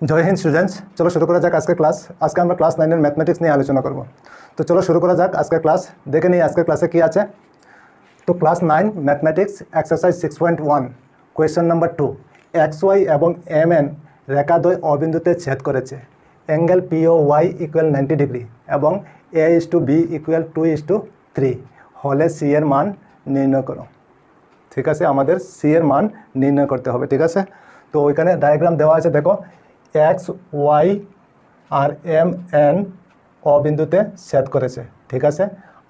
জয় Hind students, চলো শুরু করা যাক আজকের ক্লাস। আজকে আমরা ক্লাস 9 এর ম্যাথমেটিক্স নিয়ে আলোচনা করব। তো চলো শুরু করা যাক আজকের ক্লাস। দেখে নিই আজকের ক্লাসে কি আছে। তো class 9 mathematics exercise 6.1 question number 2, XY এবং MN রেখাদ্বয় অবিন্দুতে ছেদ করেছে। অ্যাঙ্গেল POY ইকুয়াল 90 ডিগ্রি এবং A:B ইকুয়াল 2:3 হলে C এর মান নির্ণয় করো। ঠিক আছে, আমাদের C এর মান নির্ণয় করতে হবে। ঠিক আছে, তো ওইখানে ডায়াগ্রাম দেওয়া আছে, দেখো XY আর MN অবিন্দুতে ছেদ করেছে। ঠিক আছে,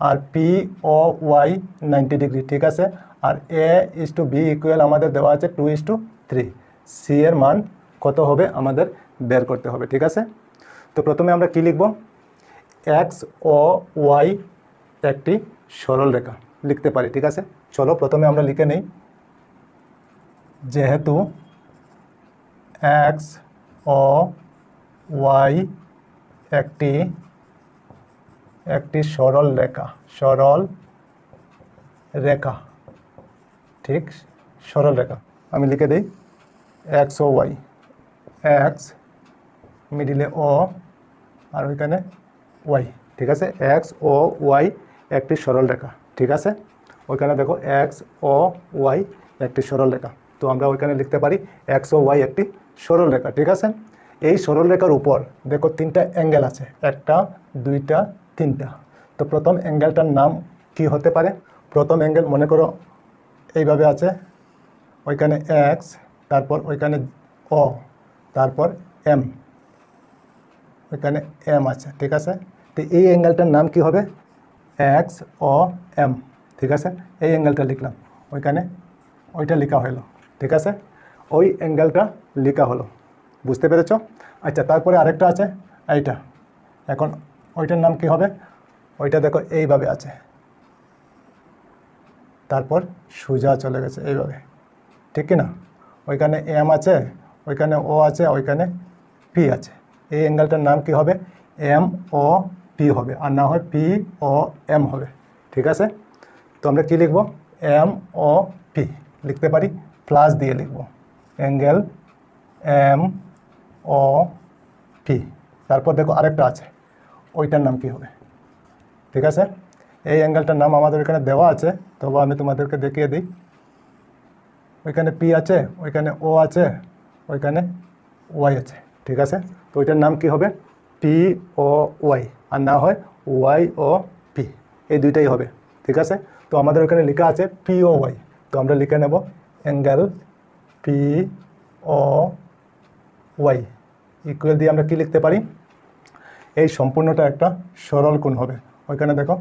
আর POY 90 ডিগ্রি। ঠিক আছে, আর A:B ইকুয়াল আমাদের দেওয়া আছে 2:3। C এর মান কত হবে আমাদের বের করতে হবে। ঠিক আছে, তো প্রথমে আমরা কি লিখব? X ও Y একটি সরল রেখা লিখতে পারি। ঠিক আছে, চলো প্রথমে আমরা লিখে নেই, যেহেতু X ও Y একটি সরল রেখা, ঠিক, সরল রেখা। আমি লিখে দিই X ও Y, X মিডিলে O আর ওইখানে Y। ঠিক আছে, X ও Y একটি সরল রেখা। ঠিক আছে, ওইখানে দেখো X ও Y একটি সরল রেখা। তো আমরা ওইখানে লিখতে পারি X ও Y একটি সরল রেখা। ঠিক আছে, এই সরল রেখার উপর দেখো তিনটা অ্যাঙ্গেল আছে, একটা, দুইটা, তিনটা। তো প্রথম অ্যাঙ্গেলটার নাম কি হতে পারে? প্রথম অ্যাঙ্গেল মনে করো এইভাবে আছে, ওইখানে X, তারপর ওইখানে O, তারপর M, ওইখানে M আছে। ঠিক আছে, তো এই অ্যাঙ্গেলটার নাম কি হবে? X ও M। ঠিক আছে, এই অ্যাঙ্গেলটা লিখলাম, ওইখানে ওইটা লেখা হলো। ঠিক আছে, ওই অ্যাঙ্গেলটা লেখা হলো, বুঝতে পেরেছ? আচ্ছা, তারপরে আরেকটা আছে এইটা। এখন ওইটার নাম কি হবে? ওইটা দেখো এইভাবে আছে, তারপর সোজা চলে গেছে এইভাবে, ঠিক কি না? ওইখানে M আছে, ওইখানে O আছে, ওইখানে P আছে। এই অ্যাঙ্গেলটার নাম কি হবে? MOP হবে, আর না হয় POM হবে। ঠিক আছে, তো আমরা কি লিখব? MOP লিখতে পারি, প্লাস দিয়ে লিখব, অ্যাঙ্গেল MOP। তারপর দেখো আরেকটা আছে, ওইটার নাম কি হবে? ঠিক আছে, এই অ্যাঙ্গেলটার নাম আমাদের এখানে দেওয়া আছে, তবে আমি তোমাদেরকে দেখিয়ে দিই। ওইখানে P আছে, ওইখানে O আছে, ওইখানে Y আছে। ঠিক আছে, তো ওইটার নাম কি হবে? POY, আর না হয় YOP, এই দুইটাই হবে। ঠিক আছে, তো আমাদের ওইখানে লেখা আছে POY, তো আমরা লিখে নেব অ্যাঙ্গেল POY ইকুয়াল দিয়ে আমরা কি লিখতে পারি? এই সম্পূর্ণটা একটা সরল কোণ হবে। ওইখানে দেখো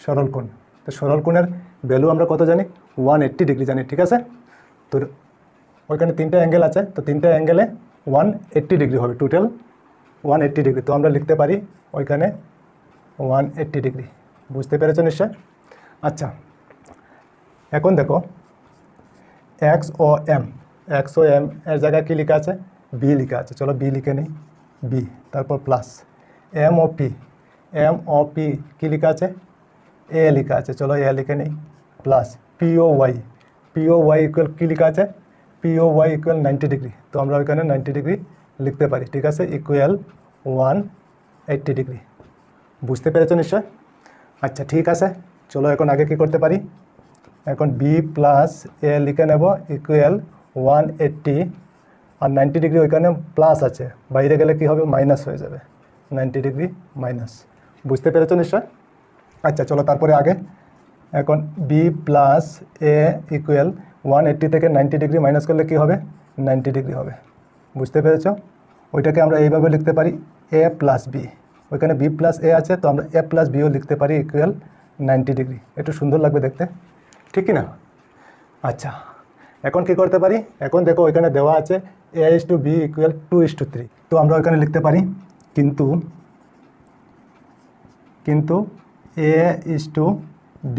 সরল কোণ, তো সরল কোণের ভ্যালু আমরা কত জানি? 180 ডিগ্রি জানি। ঠিক আছে, তো ওইখানে তিনটা অ্যাঙ্গেল আছে, তো তিনটা অ্যাঙ্গেলে 180 ডিগ্রি হবে, টোটাল 180 ডিগ্রি। তো আমরা লিখতে পারি ওইখানে 180 ডিগ্রি। বুঝতে পেরেছ নিশ্চয়? আচ্ছা, এখন দেখো X ও M এর জায়গায় কি লেখা আছে? B লেখা আছে। চলো B লিখে নিই, B, তারপর প্লাস MOP কি লেখা আছে? A লেখা আছে। চলো A লিখে নিই, প্লাস POY ইকুয়াল কি লেখা আছে? POY equal 90 degree. তো আমরা ওইখানে 90 ডিগ্রি লিখতে পারি। ঠিক আছে, ইকুয়াল 180 ডিগ্রি। বুঝতে পেরেছো নিশ্চয়? আচ্ছা, ঠিক আছে, চলো এখন আগে কি করতে পারি? এখন B প্লাস A লিখে নেব, ইকুয়াল 180, আর 90 ডিগ্রি ওইখানে প্লাস আছে, বাইরে গেলে কি হবে? মাইনাস হয়ে যাবে, 90 ডিগ্রি মাইনাস। বুঝতে পেরেছো নিশ্চয়? আচ্ছা, চলো তারপরে আগে, এখন B প্লাস A ইকুয়াল 180 থেকে 90 ডিগ্রি মাইনাস করলে কি হবে? 90 ডিগ্রি হবে। বুঝতে পেরেছ? ওইটাকে আমরা এইভাবে লিখতে পারি, A প্লাস B। ওইখানে B প্লাস A আছে, তো আমরা A প্লাস Bও লিখতে পারি, ইকুয়াল 90 ডিগ্রি। একটু সুন্দর লাগবে দেখতে, ঠিক কি না? আচ্ছা, এখন কি করতে পারি? এখন দেখো ওইখানে দেওয়া আছে A:B ইকুয়াল 2:3। তো আমরা ওইখানে লিখতে পারি কিন্তু A:B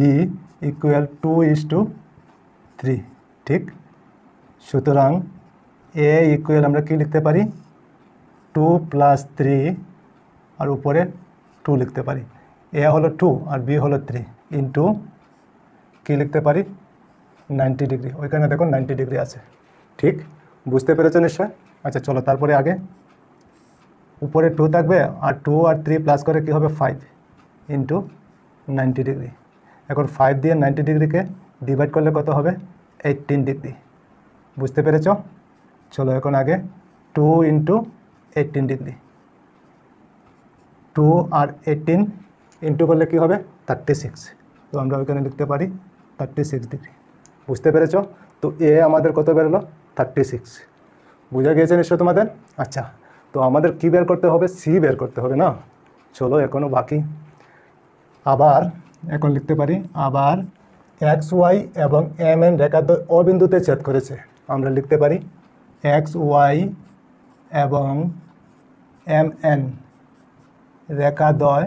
ইকুয়াল 2:3, ঠিক? সুতরাং A ইকুয়াল আমরা কি লিখতে পারি? 2 + 3, আর উপরে 2 লিখতে পারি। A হলো 2 আর B হলো 3, ইন্টু কি লিখতে পারি? 90 ডিগ্রি। ওইখানে দেখো 90 ডিগ্রি আছে, ঠিক? বুঝতে পেরেছো নিশ্চয়? আচ্ছা চলো, তারপরে আগে উপরে 2 থাকবে, আর 2 আর 3 প্লাস করে কি হবে 5 ইন্টু 90 ডিগ্রি। এখন 5 দিয়ে 90 ডিগ্রিকে ডিভাইড করলে কত হবে 18 ডিগ্রি। বুঝতে পেরেছ? চলো এখন আগে 2 ইন্টু 18 ডিগ্রি, 2 আর 18 ইন্টু করলে কি হবে 36। তো আমরা ওইখানে লিখতে পারি 36 ডিগ্রি। বুঝতে পেরেছ? তো এ আমাদের কত বেরোলো 36। বুঝা গিয়েছে নিশ্চয় তোমাদের? আচ্ছা, তো আমাদের কি বের করতে হবে? সি বের করতে হবে না? চলো এখনও বাকি। আবার এখন লিখতে পারি, আবার এক্স ওয়াই এবং এম এন রেখাদ্বয় ও বিন্দুতে ছেদ করেছে। আমরা লিখতে পারি এক্স ওয়াই এবং এম এন রেখাদ্বয়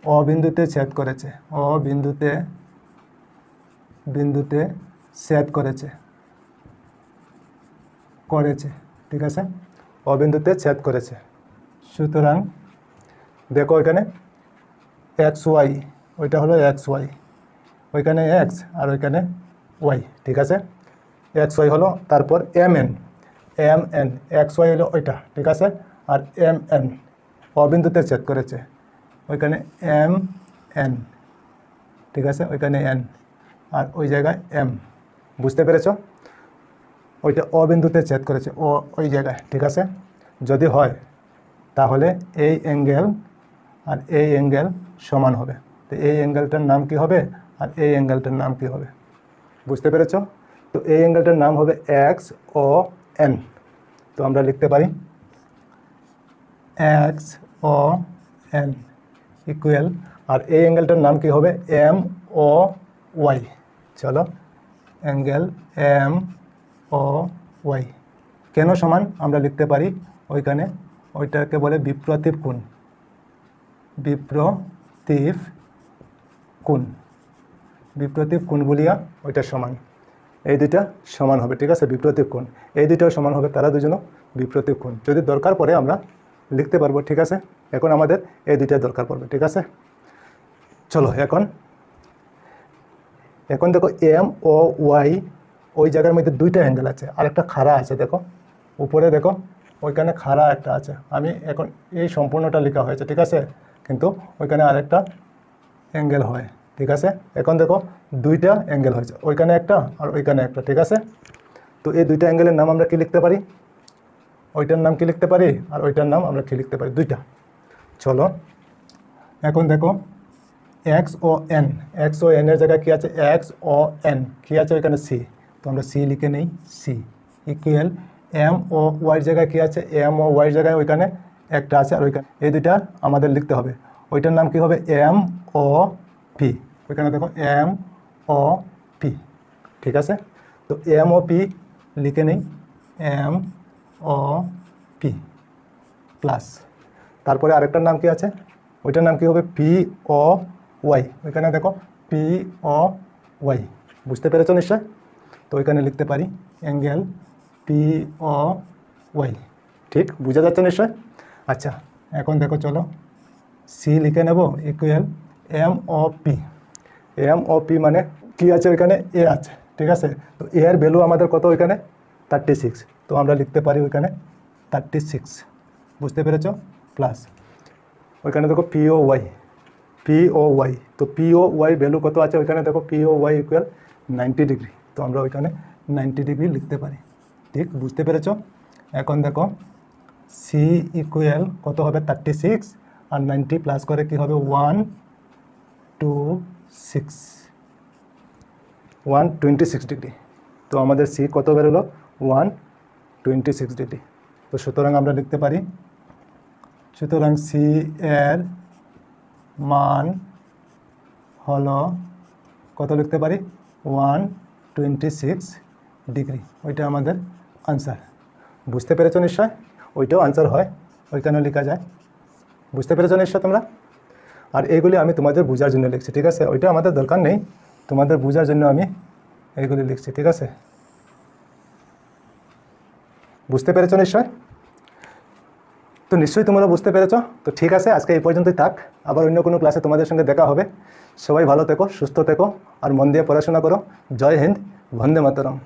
ও বিন্দুতে ছেদ করেছে, ও বিন্দুতে ছেদ করেছে, ঠিক আছে? ও বিন্দুতে ছেদ করেছে। সুতরাং দেখো এখানে এক্স ওয়াই, ওইটা হলো এক্স ওয়াই, ওইখানে এক্স আর ওইখানে ওয়াই, ঠিক আছে? এক্স ওয়াই হলো, তারপর এম এন এক্স ওয়াই হলো ওইটা, ঠিক আছে? আর এম এন অবিন্দুতে ছেদ করেছে, ওইখানে এম এন, ঠিক আছে? ওইখানে এন আর ওই জায়গায় এম। বুঝতে পেরেছ? ওইটা অবিন্দুতে ছেদ করেছে, ও ওই জায়গায়, ঠিক আছে? যদি হয় তাহলে এই অ্যাঙ্গেল আর এই অ্যাঙ্গেল সমান হবে। তো এই অ্যাঙ্গেলটার নাম কি হবে আর এই অ্যাঙ্গেলটার নাম কি হবে? বুঝতে পেরেছ? তো এই অ্যাঙ্গেলটার নাম হবে এক্স ও এন। তো আমরা লিখতে পারি এক্স ও এন ইকুয়াল, আর এই অ্যাঙ্গেলটার নাম কি হবে এম ও ওয়াই। চলো, অ্যাঙ্গেল এম ও ওয়াই কেন সমান? আমরা লিখতে পারি ওইখানে ওইটাকে বলে বিপ্রতীপ কোণ, বিপ্রতীপ কোণ বলিয়া ওইটা সমান, এই দুইটা সমান হবে, ঠিক আছে? বিপ্রতীপ কোণ এই দুইটাও সমান হবে, তারা দুজনও বিপ্রতীপ কোণ। যদি দরকার পড়ে আমরা লিখতে পারবো, ঠিক আছে? এখন আমাদের এই দুইটা দরকার পড়বে, ঠিক আছে? চলো এখন দেখো এম ও ওয়াই, ওই জায়গার মধ্যে দুইটা অ্যাঙ্গেল আছে, আর একটা খাড়া আছে। দেখো উপরে দেখো ওইখানে খাড়া একটা আছে, আমি এখন এই সম্পূর্ণটা লেখা হয়েছে, ঠিক আছে? কিন্তু ওইখানে আরেকটা অ্যাঙ্গেল হয়, ঠিক আছে? এখন দেখো দুইটা অ্যাঙ্গেল হয়েছে, ওইখানে একটা আর ওইখানে একটা, ঠিক আছে? তো এই দুইটা অ্যাঙ্গেলের নাম আমরা কি লিখতে পারি? ওইটার নাম কি লিখতে পারি আর ওইটার নাম আমরা কি লিখতে পারি? দুইটা। চলো এখন দেখো এক্স ও এনের জায়গায় কী আছে? এক্স ও এন কী আছে? ওইখানে সি। তো আমরা সি লিখে নেই, সি ইকুয়াল এম ও ওয়াইয়ের জায়গায় কী আছে? এম ও ওয়াইয়ের জায়গায় ওইখানে একটা আছে, আর ওইখানে এই দুইটা আমাদের লিখতে হবে। ওইটার নাম কি হবে? M O P. ওইখানে দেখো এম ও পি, ঠিক আছে? তো এম ও পি লিখে নেই, এম ও পি প্লাস, তারপরে আরেকটার নাম কি আছে? ওইটার নাম কি হবে? পি ও ওয়াই। ওইখানে দেখো পি ও ওয়াই। বুঝতে পেরেছো নিশ্চয়? তো ওইখানে লিখতে পারি অ্যাঙ্গেল পি ও ওয়াই। ঠিক বুঝা যাচ্ছে নিশ্চয়? আচ্ছা এখন দেখো, চলো সি লিখে নেব equal M O P. M O P মানে কি আছে? ওইখানে এ আছে, ঠিক আছে? তো এ এর ভ্যালু আমাদের কত? ওইখানে 36। তো আমরা লিখতে পারি ওইখানে 36। বুঝতে পেরেছো? প্লাস ওইখানে দেখো পি ও ওয়াই, তো পি ও ওয়াই ভ্যালু কত আছে? ওইখানে দেখো পি ও ওয়াই ইকুয়াল 90 ডিগ্রি। তো আমরা ওইখানে 90 ডিগ্রি লিখতে পারি। ঠিক বুঝতে পেরেছো? এখন দেখো সি ইকুয়াল কত হবে? 36 আর 90 প্লাস করে কি হবে? 126 ডিগ্রি। তো আমাদের সি কত বেরোলো? 126 ডিগ্রি। তো সুতরাং আমরা লিখতে পারি, সুতরাং সি এর মান হলো কত? লিখতে পারি 126 ডিগ্রি। ওইটা আমাদের আনসার। বুঝতে পেরেছো নিশ্চয়? ওইটাও আনসার হয়, ওইখানেও লেখা যায়। বুঝতে পেরেছো নিশ্চয় তোমরা? আর এইগুলি আমি তোমাদের বোঝার জন্য লিখছি, ঠিক আছে? ওইটা আমাদের দরকার নেই, তোমাদের বোঝার জন্য আমি এইগুলি লিখছি, ঠিক আছে? বুঝতে পেরেছো নিশ্চয়? তো নিশ্চয়ই তোমরা বুঝতে পেরেছো। তো ঠিক আছে, আজকে এই পর্যন্তই থাক। আবার অন্য কোনো ক্লাসে তোমাদের সঙ্গে দেখা হবে। সবাই ভালো থেকো, সুস্থ থেকো আর মন দিয়ে পড়াশোনা করো। জয় হিন্দ, বন্দে মাতরম।